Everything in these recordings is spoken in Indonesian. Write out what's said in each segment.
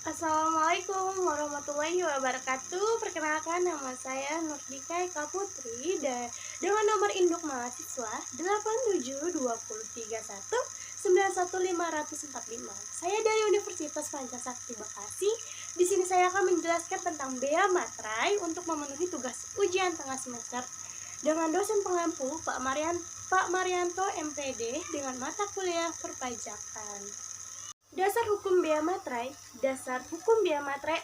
Assalamualaikum warahmatullahi wabarakatuh. Perkenalkan, nama saya Nurdika Eka Putri dengan nomor induk mahasiswa 872031919545. Saya dari Universitas Pancasakti Bekasi. Di sini saya akan menjelaskan tentang bea materai untuk memenuhi tugas ujian tengah semester dengan dosen pengampu Pak Marianto MPD dengan mata kuliah perpajakan. Dasar hukum bea materai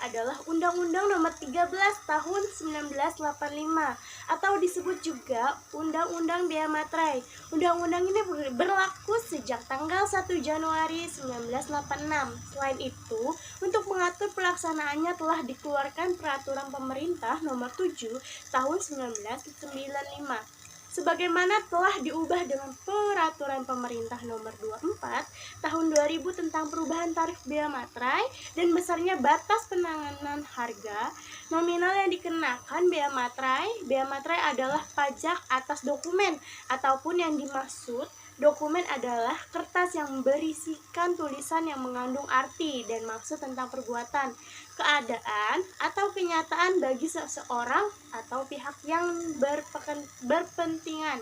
adalah Undang-Undang Nomor 13 Tahun 1985 atau disebut juga Undang-Undang Bea Materai. Undang-undang ini berlaku sejak tanggal 1 Januari 1986. Selain itu, untuk mengatur pelaksanaannya telah dikeluarkan Peraturan Pemerintah Nomor 7 Tahun 1995. Sebagaimana telah diubah dengan Peraturan Pemerintah Nomor 24 Tahun 2000 tentang perubahan tarif bea materai dan besarnya batas penanganan harga nominal yang dikenakan bea materai. Bea materai adalah pajak atas dokumen ataupun yang dimaksud dokumen adalah kertas yang berisikan tulisan yang mengandung arti dan maksud tentang perbuatan, keadaan, atau kenyataan bagi seseorang atau pihak yang berpentingan.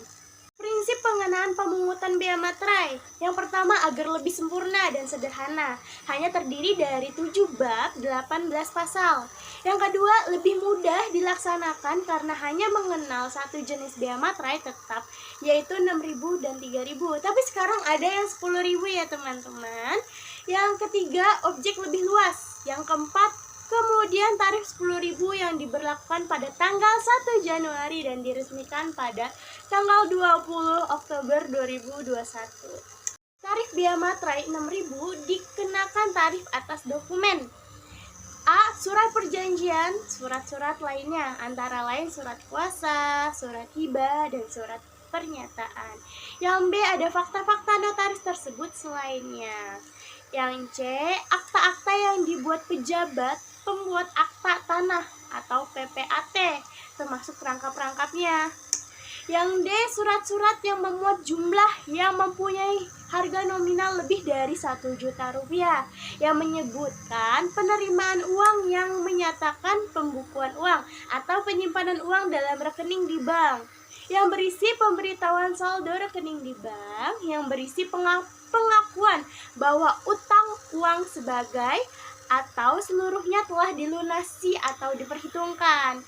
Prinsip pengenaan pemungutan bea materai. Yang pertama, agar lebih sempurna dan sederhana, hanya terdiri dari 7 bab, 18 pasal. Yang kedua, lebih mudah dilaksanakan karena hanya mengenal satu jenis bea materai tetap, yaitu 6.000 dan 3.000. Tapi sekarang ada yang 10.000 ya teman-teman. Yang ketiga, objek lebih luas. Yang keempat, kemudian tarif 10.000 yang diberlakukan pada tanggal 1 Januari dan diresmikan pada tanggal 20 Oktober 2021. Tarif bea materai 6.000 dikenakan tarif atas dokumen. A. Surat perjanjian, surat-surat lainnya, antara lain surat kuasa, surat hibah, dan surat pernyataan. Yang B. Ada fakta-fakta notaris tersebut selainnya. Yang C. Akta-akta yang dibuat pejabat pembuat akta tanah atau PPAT, termasuk perangkap-perangkapnya. Yang D. Surat-surat yang memuat jumlah yang mempunyai harga nominal lebih dari 1 juta rupiah, yang menyebutkan penerimaan uang, yang menyatakan pembukuan uang atau penyimpanan uang dalam rekening di bank, yang berisi pemberitahuan saldo rekening di bank, yang berisi pengakuan bahwa utang uang sebagai atau seluruhnya telah dilunasi atau diperhitungkan.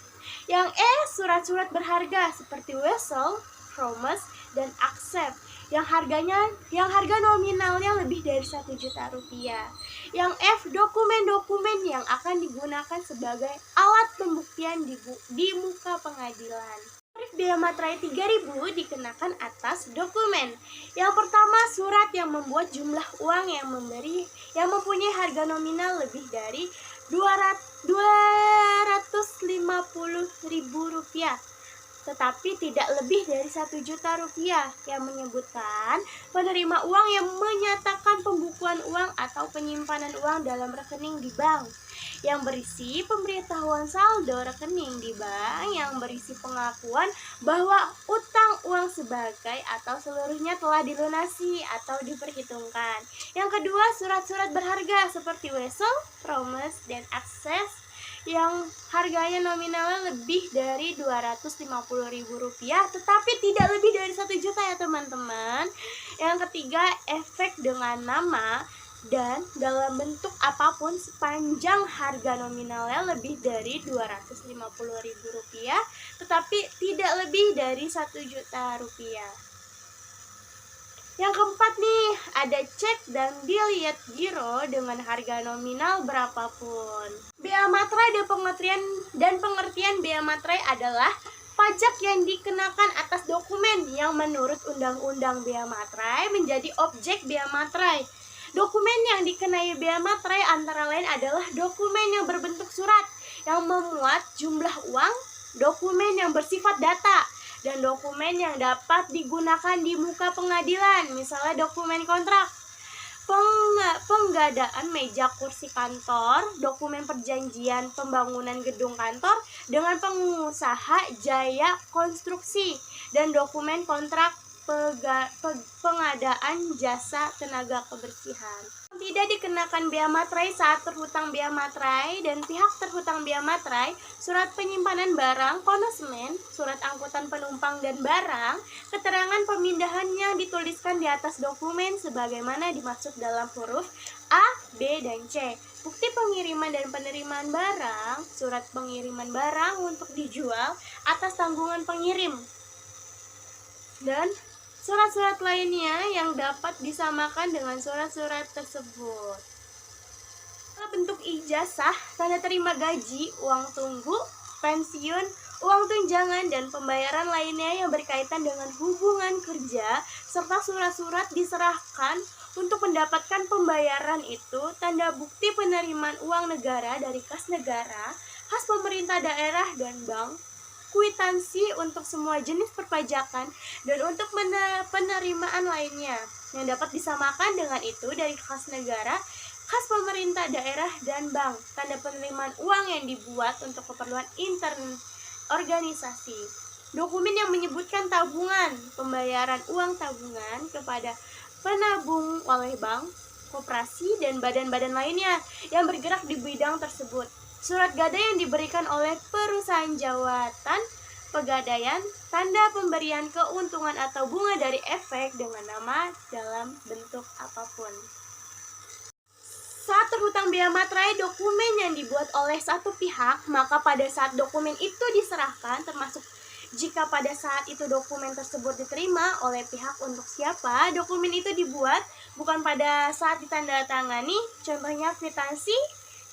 Yang E. Surat-surat berharga seperti wesel, promise, dan accept yang harga nominalnya lebih dari 1 juta rupiah. Yang F. Dokumen-dokumen yang akan digunakan sebagai alat pembuktian di muka pengadilan. Tarif bea materai 3.000 dikenakan atas dokumen. Yang pertama, surat yang membuat jumlah uang yang mempunyai harga nominal lebih dari 250.000 rupiah, tetapi tidak lebih dari 1 juta rupiah, yang menyebutkan penerima uang yang menyatakan pembukuan uang atau penyimpanan uang dalam rekening di bank, yang berisi pemberitahuan saldo rekening di bank, yang berisi pengakuan bahwa utang uang sebagai atau seluruhnya telah dilunasi atau diperhitungkan. Yang kedua, surat-surat berharga seperti wesel, promise, dan akses yang harganya nominalnya lebih dari 250.000 rupiah, tetapi tidak lebih dari 1 juta ya teman-teman. Yang ketiga, efek dengan nama dan dalam bentuk apapun sepanjang harga nominalnya lebih dari 250.000 rupiah, tetapi tidak lebih dari 1 juta rupiah. Yang keempat nih, ada cek dan dilihat giro dengan harga nominal berapapun. Bea materai dan pengertian bea materai adalah pajak yang dikenakan atas dokumen yang menurut Undang-Undang Bea Materai menjadi objek bea materai. Dokumen yang dikenai bea materai antara lain adalah dokumen yang berbentuk surat yang memuat jumlah uang, dokumen yang bersifat data, dan dokumen yang dapat digunakan di muka pengadilan, misalnya dokumen kontrak, penggadaan meja kursi kantor, dokumen perjanjian pembangunan gedung kantor dengan pengusaha Jaya Konstruksi, dan dokumen kontrak pengadaan jasa tenaga kebersihan. Tidak dikenakan bea materai saat terhutang bea materai dan pihak terhutang bea materai, surat penyimpanan barang, konsignmen, surat angkutan penumpang dan barang, keterangan pemindahannya dituliskan di atas dokumen sebagaimana dimaksud dalam huruf A, B, dan C. Bukti pengiriman dan penerimaan barang, surat pengiriman barang untuk dijual atas tanggungan pengirim, dan surat-surat lainnya yang dapat disamakan dengan surat-surat tersebut. Bentuk ijazah, tanda terima gaji, uang tunggu, pensiun, uang tunjangan, dan pembayaran lainnya yang berkaitan dengan hubungan kerja, serta surat-surat diserahkan untuk mendapatkan pembayaran itu, tanda bukti penerimaan uang negara dari kas negara, khas pemerintah daerah dan bank, kwitansi untuk semua jenis perpajakan, dan untuk penerimaan lainnya yang dapat disamakan dengan itu dari kas negara, khas pemerintah daerah dan bank, tanda penerimaan uang yang dibuat untuk keperluan intern organisasi, dokumen yang menyebutkan tabungan, pembayaran uang tabungan kepada penabung oleh bank, koperasi, dan badan-badan lainnya yang bergerak di bidang tersebut, surat gadai yang diberikan oleh perusahaan jawatan pegadaian, tanda pemberian keuntungan atau bunga dari efek dengan nama dalam bentuk apapun. Saat terhutang bea materai dokumen yang dibuat oleh satu pihak, maka pada saat dokumen itu diserahkan, termasuk jika pada saat itu dokumen tersebut diterima oleh pihak untuk siapa, dokumen itu dibuat bukan pada saat ditandatangani, contohnya kwitansi,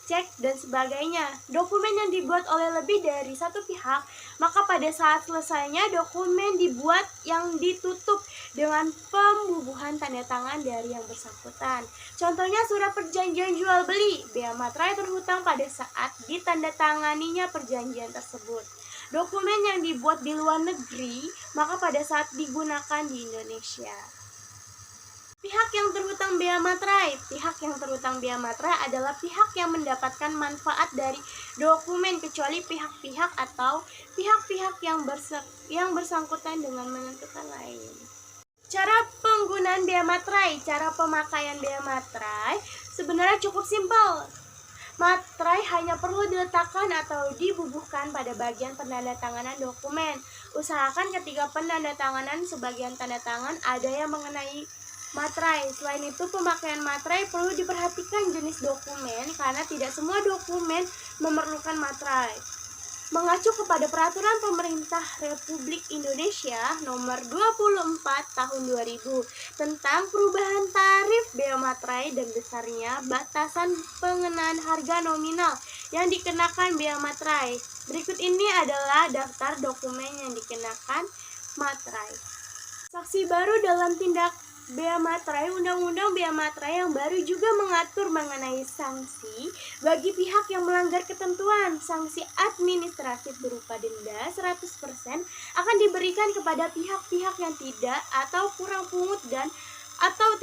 cek, dan sebagainya. Dokumen yang dibuat oleh lebih dari satu pihak, maka pada saat selesainya dokumen dibuat yang ditutup dengan pembubuhan tanda tangan dari yang bersangkutan. Contohnya surat perjanjian jual beli, bea materai terhutang pada saat ditandatanganinya perjanjian tersebut. Dokumen yang dibuat di luar negeri, maka pada saat digunakan di Indonesia. Pihak yang terhutang bea materai. Pihak yang terhutang bea materai adalah pihak yang mendapatkan manfaat dari dokumen kecuali pihak-pihak atau pihak-pihak yang bersangkutan dengan menentukan lain. Cara penggunaan bea materai, cara pemakaian bea materai sebenarnya cukup simpel. Materai hanya perlu diletakkan atau dibubuhkan pada bagian penandatanganan dokumen. Usahakan ketika penandatanganan sebagian tanda tangan ada yang mengenai materai. Selain itu, pemakaian materai perlu diperhatikan jenis dokumen karena tidak semua dokumen memerlukan materai. Mengacu kepada Peraturan Pemerintah Republik Indonesia Nomor 24 Tahun 2000 tentang perubahan tarif bea materai dan besarnya batasan pengenaan harga nominal yang dikenakan bea materai. Berikut ini adalah daftar dokumen yang dikenakan materai. Saksi baru dalam tindak bea materai. Undang-undang bea materai yang baru juga mengatur mengenai sanksi bagi pihak yang melanggar ketentuan. Sanksi administratif berupa denda 100% akan diberikan kepada pihak-pihak yang tidak atau kurang pungut dan atau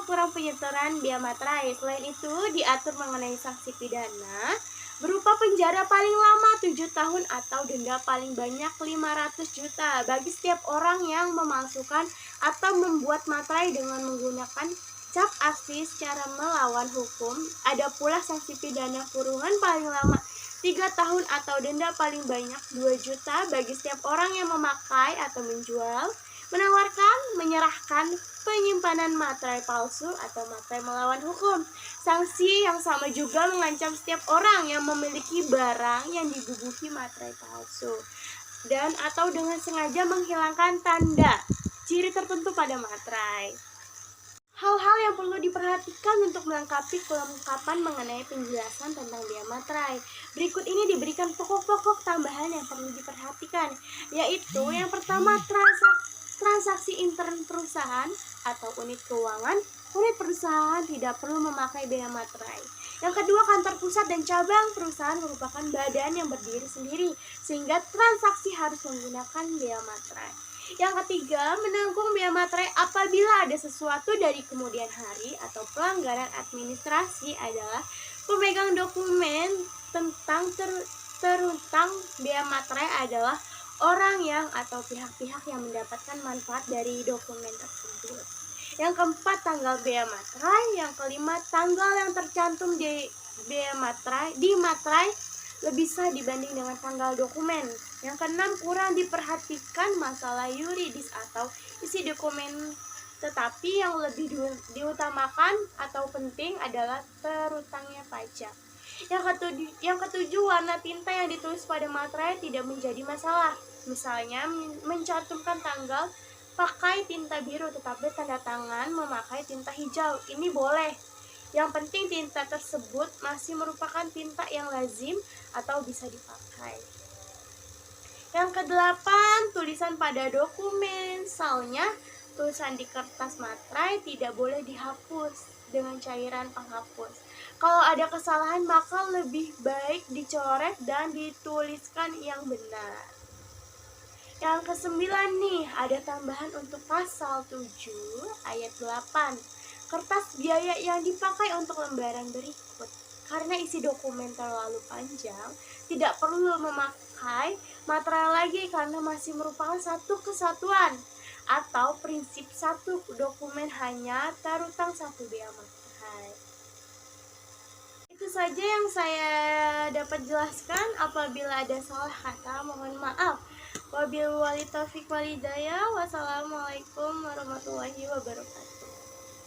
kurang penyetoran bea materai. Selain itu, diatur mengenai sanksi pidana berupa penjara paling lama 7 tahun atau denda paling banyak 500 juta bagi setiap orang yang memalsukan atau membuat materai dengan menggunakan cap asli secara melawan hukum. Ada pula sanksi pidana kurungan paling lama 3 tahun atau denda paling banyak 2 juta bagi setiap orang yang memakai atau menjual, menawarkan, menyerahkan penyimpanan materai palsu atau materai melawan hukum. Sanksi yang sama juga mengancam setiap orang yang memiliki barang yang dibubuhi materai palsu dan atau dengan sengaja menghilangkan tanda ciri tertentu pada materai. Hal-hal yang perlu diperhatikan untuk melengkapi kelengkapan mengenai penjelasan tentang bea materai. Berikut ini diberikan pokok-pokok tambahan yang perlu diperhatikan, yaitu yang pertama transaksi intern perusahaan atau unit keuangan. Unit perusahaan tidak perlu memakai bea materai. Yang kedua, kantor pusat dan cabang perusahaan merupakan badan yang berdiri sendiri, sehingga transaksi harus menggunakan bea materai. Yang ketiga, menanggung bea materai apabila ada sesuatu dari kemudian hari atau pelanggaran administrasi adalah pemegang dokumen tentang terhutang bea materai adalah orang yang atau pihak-pihak yang mendapatkan manfaat dari dokumen tersebut. Yang keempat, tanggal bea materai. Yang kelima, tanggal yang tercantum di bea materai lebih sah dibanding dengan tanggal dokumen. Yang keenam, kurang diperhatikan masalah yuridis atau isi dokumen, tetapi yang lebih diutamakan atau penting adalah terutangnya pajak. Yang ketujuh, warna tinta yang ditulis pada materai tidak menjadi masalah. Misalnya mencantumkan tanggal pakai tinta biru tetapi tanda tangan memakai tinta hijau. Ini boleh. Yang penting tinta tersebut masih merupakan tinta yang lazim atau bisa dipakai. Yang kedelapan, tulisan pada dokumen. Misalnya, tulisan di kertas materai tidak boleh dihapus dengan cairan penghapus. Kalau ada kesalahan maka lebih baik dicoret dan dituliskan yang benar. Yang kesembilan nih, ada tambahan untuk pasal 7 ayat 8. Kertas biaya yang dipakai untuk lembaran berikut. Karena isi dokumen terlalu panjang, tidak perlu memakai materai lagi karena masih merupakan satu kesatuan atau prinsip satu dokumen hanya terutang satu bea materai. Itu saja yang saya dapat jelaskan. Apabila ada salah kata, mohon maaf. Wabillahi taufiq walhidayah. Wassalamualaikum warahmatullahi wabarakatuh.